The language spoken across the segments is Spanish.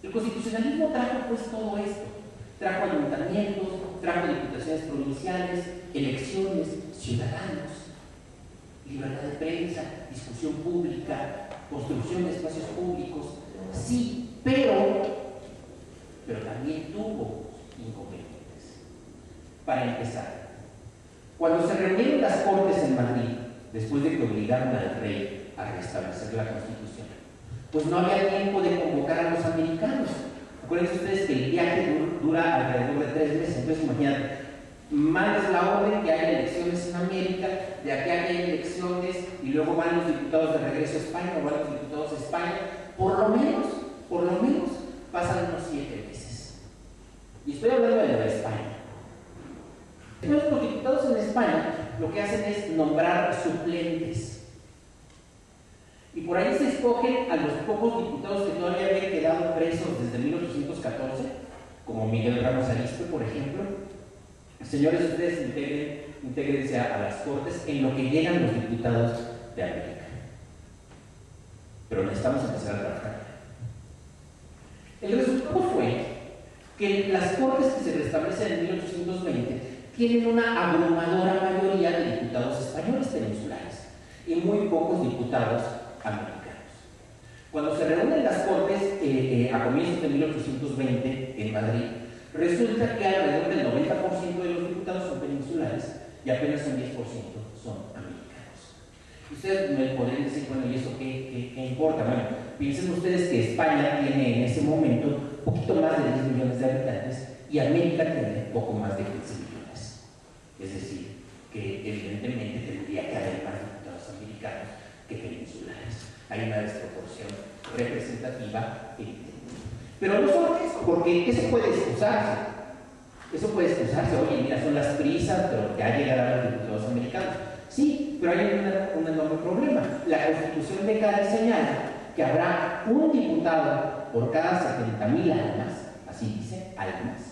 El constitucionalismo trajo pues todo esto, trajo ayuntamientos, trajo diputaciones provinciales, elecciones, ciudadanos, libertad de prensa, discusión pública, construcción de espacios públicos, sí, pero también tuvo inconvenientes. Para empezar, cuando se reunieron las Cortes en Madrid, después de que obligaron al rey a restablecer la Constitución, pues no había tiempo de convocar a los americanos. Acuérdense ustedes que el viaje dura alrededor de 3 meses, entonces imagínate, mandas la orden que haya elecciones en América, de aquí haya elecciones y luego van los diputados de regreso a España o van los diputados a España, por lo menos pasan unos 7 meses. Y estoy hablando de la de España. Entonces los diputados en España lo que hacen es nombrar suplentes. Y por ahí se escogen a los pocos diputados que todavía habían quedado presos desde 1814, como Miguel Ramos Arizpe, por ejemplo. Señores, ustedes intégrense a las Cortes en lo que llegan los diputados de América. Pero necesitamos empezar a trabajar. El resultado fue que las Cortes que se restablecen en 1820 tienen una abrumadora mayoría de diputados españoles peninsulares y muy pocos diputados americanos. Cuando se reúnen las Cortes a comienzos de 1820 en Madrid, resulta que alrededor del 90% de los diputados son peninsulares y apenas un 10% son americanos. Ustedes me podrían decir, bueno, ¿y eso qué importa? Bueno, piensen ustedes que España tiene en ese momento un poquito más de 10 millones de habitantes y América tiene poco más de 15 millones. Es decir, que evidentemente tendría que haber más diputados americanos que peninsulares. Hay una desproporción representativa evidente. Pero no solo eso, porque eso puede excusarse. Eso puede excusarse. Oye, mira, son las prisas, pero que ha llegado a los diputados americanos. Sí, pero hay un enorme problema. La Constitución de Cádiz señala que habrá un diputado por cada 70,000 almas, así dice, almas,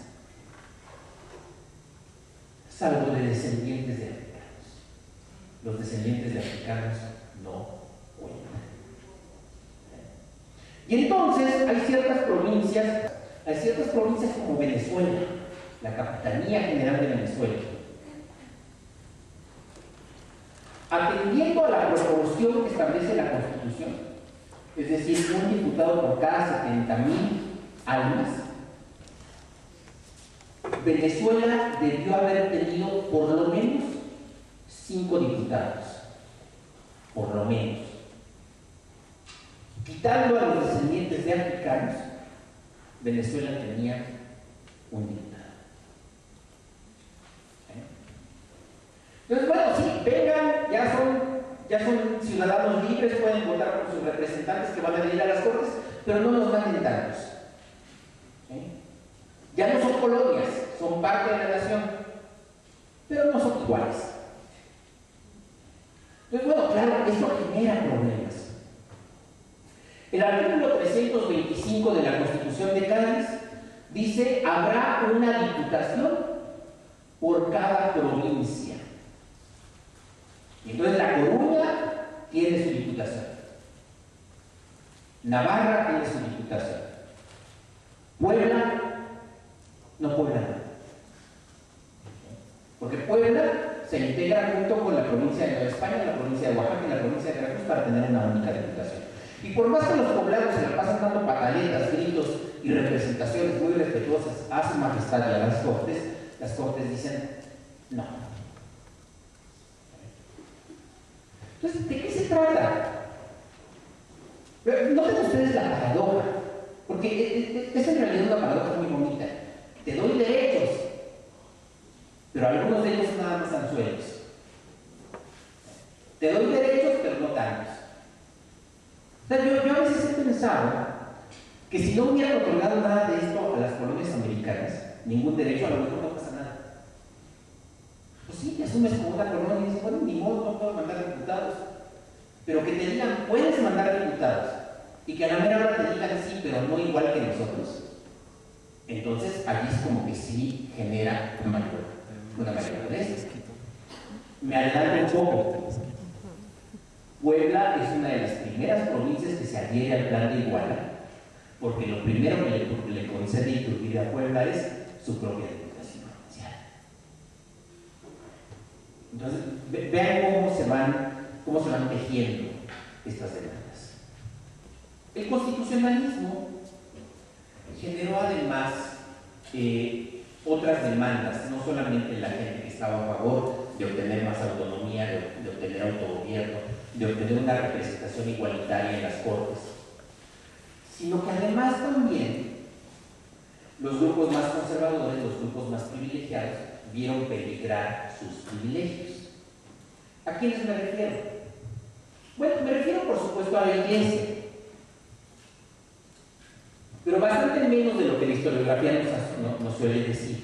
salvo de descendientes de africanos. Los descendientes de africanos no cuentan. Y entonces hay ciertas provincias como Venezuela, la Capitanía General de Venezuela, atendiendo a la proporción que establece la Constitución, es decir, un diputado por cada 70,000 almas, Venezuela debió haber tenido por lo menos 5 diputados, por lo menos. Quitando a los descendientes de africanos, Venezuela tenía un diputado. Entonces, bueno, sí, vengan, ya son ciudadanos libres, pueden votar por sus representantes que van a venir a las Cortes, pero no nos manden tantos. Ya no son colonias, son parte de la nación, pero no son iguales. Entonces, bueno, claro, esto genera problemas. El artículo 325 de la Constitución de Cádiz dice: habrá una diputación por cada provincia. Y entonces La Coruña tiene su diputación, Navarra tiene su diputación, Puebla no. Porque Puebla se integra junto con la provincia de Nueva España, la provincia de Oaxaca y la provincia de Veracruz para tener una única diputación. Y por más que los poblados se la pasan dando pataletas, gritos y representaciones muy respetuosas a su majestad y a las Cortes dicen no. Entonces, ¿de qué se trata? Noten ustedes la paradoja, porque es en realidad una paradoja muy bonita. Te doy derechos, pero algunos de ellos son nada más anzuelos. Te doy derechos, pero no tantos. O sea, yo a veces he pensado que si no hubieran otorgado nada de esto a las colonias americanas, ningún derecho, a lo mejor no pasa nada. Pues sí, te asumes como una colonia y dices, bueno, ni modo, no puedo mandar diputados. Pero que te digan, puedes mandar diputados, y que a la mera hora te digan sí, pero no igual que nosotros. Entonces, allí es como que sí genera una mayor molestia. Me adelanto un poco. Puebla es una de las primeras provincias que se adhiere al plan de Iguala, porque lo primero que le concede Iturbide a Puebla es su propia diputación provincial. Entonces, vean cómo se van tejiendo estas demandas. El constitucionalismo generó además otras demandas, no solamente la gente que estaba a favor de obtener más autonomía, de obtener autogobierno, de obtener una representación igualitaria en las Cortes, sino que además también los grupos más conservadores, los grupos más privilegiados, vieron peligrar sus privilegios. ¿A quiénes me refiero? Bueno, me refiero por supuesto a la Iglesia, pero bastante menos de lo que la historiografía nos suele decir.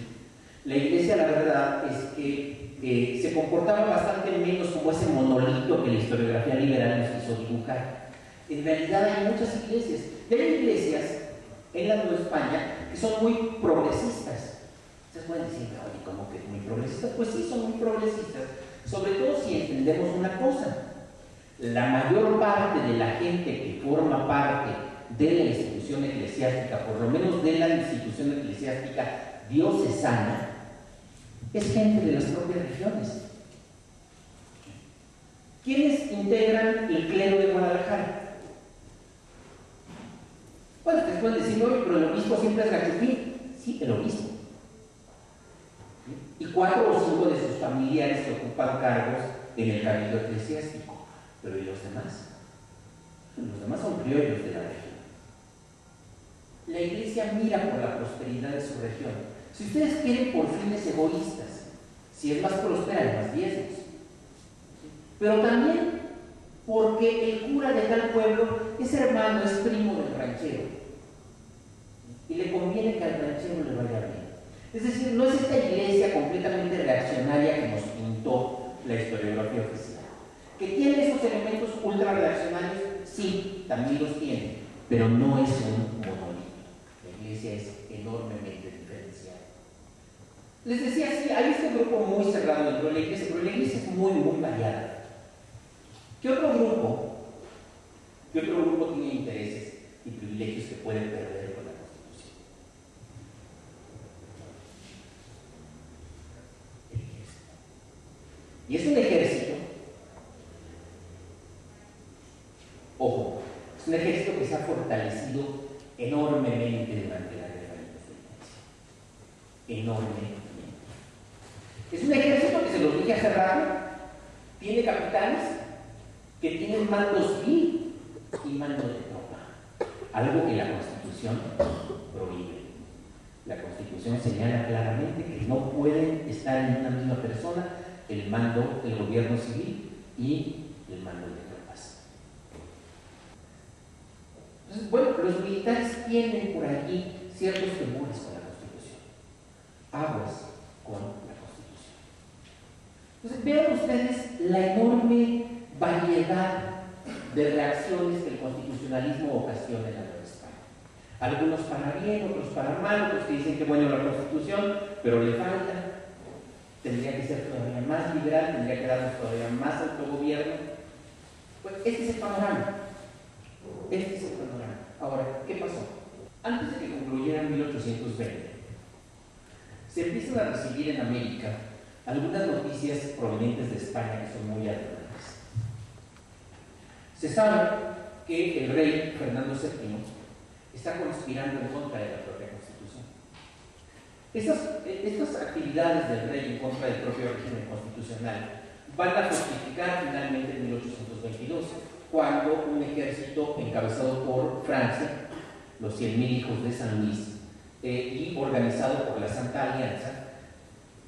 La Iglesia, la verdad, es que se comportaba bastante menos como ese monolito que la historiografía liberal nos quiso dibujar. En realidad hay muchas iglesias. Y hay iglesias en la Nueva España que son muy progresistas. Ustedes pueden decir, oye, ¿cómo que muy progresistas? Pues sí, son muy progresistas, sobre todo si entendemos una cosa. La mayor parte de la gente que forma parte de la institución eclesiástica, por lo menos de la institución eclesiástica diocesana, es gente de las propias regiones. ¿Quiénes integran el clero de Guadalajara? Bueno, ustedes pueden decir, oye, pero el obispo siempre es Gachupín. Sí, el obispo. Y 4 o 5 de sus familiares que ocupan cargos en el cabildo eclesiástico. Pero ¿y los demás? Los demás son criollos de la región. La Iglesia mira por la prosperidad de su región. Si ustedes quieren por fines egoístas, si es más próspera, hay más diezmos. Pero también porque el cura de tal pueblo es hermano, es primo del ranchero. Y le conviene que al ranchero le vaya bien. Es decir, no es esta iglesia completamente reaccionaria que nos pintó la historiografía oficial. ¿Que tiene esos elementos ultra reaccionarios? Sí, también los tiene, pero no es un monolito. La iglesia es enormemente diferenciada. Les decía, sí, hay este grupo muy cerrado dentro de la iglesia, pero la iglesia es muy, muy variada. ¿Qué otro grupo tiene intereses y privilegios que pueden perder con la Constitución? El ejército. Y es un ejército, ojo, es un ejército que se ha fortalecido enormemente durante la guerra de independencia. Enormemente. Es un ejército que, se los dije hace rato, tiene capitanes que tienen mando civil y mando de tropa, algo que la Constitución prohíbe. La Constitución señala claramente que no pueden estar en una misma persona el mando del gobierno civil y el mando de tropas. Entonces, bueno, los militares tienen por allí ciertos temores con la Constitución, aguas con la Constitución. Entonces, vean ustedes la enorme variedad de reacciones que el constitucionalismo ocasiona en la Nueva España. Algunos para bien, otros para mal, otros que dicen que bueno la Constitución, pero le falta, tendría que ser todavía más liberal, tendría que darnos todavía más autogobierno. Pues este es el panorama. Este es el panorama. Ahora, ¿qué pasó? Antes de que concluyera 1820, se empiezan a recibir en América algunas noticias provenientes de España que son muy alarmantes. Se sabe que el rey Fernando VII está conspirando en contra de la propia Constitución. Estas actividades del rey en contra del propio régimen constitucional van a justificar finalmente en 1822, cuando un ejército encabezado por Francia, los 100.000 hijos de San Luis, y organizado por la Santa Alianza,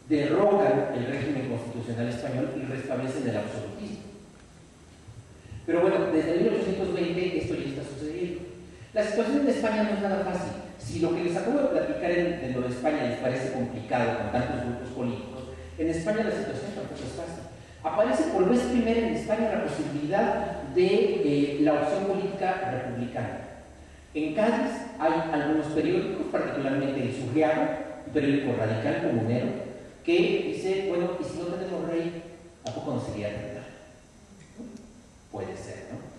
derrocan el régimen constitucional español y restablecen el absolutismo. Pero bueno, desde 1820 esto ya está sucediendo. La situación en España no es nada fácil. Si lo que les acabo de platicar en lo de España les parece complicado con tantos grupos políticos, en España la situación tampoco es fácil. Aparece por vez primera en España la posibilidad de la opción política republicana. En Cádiz hay algunos periódicos, particularmente el Surriago, un periódico radical comunero, que dice, bueno, y si no tenemos rey, ¿a poco no sería verdad? Puede ser, ¿no?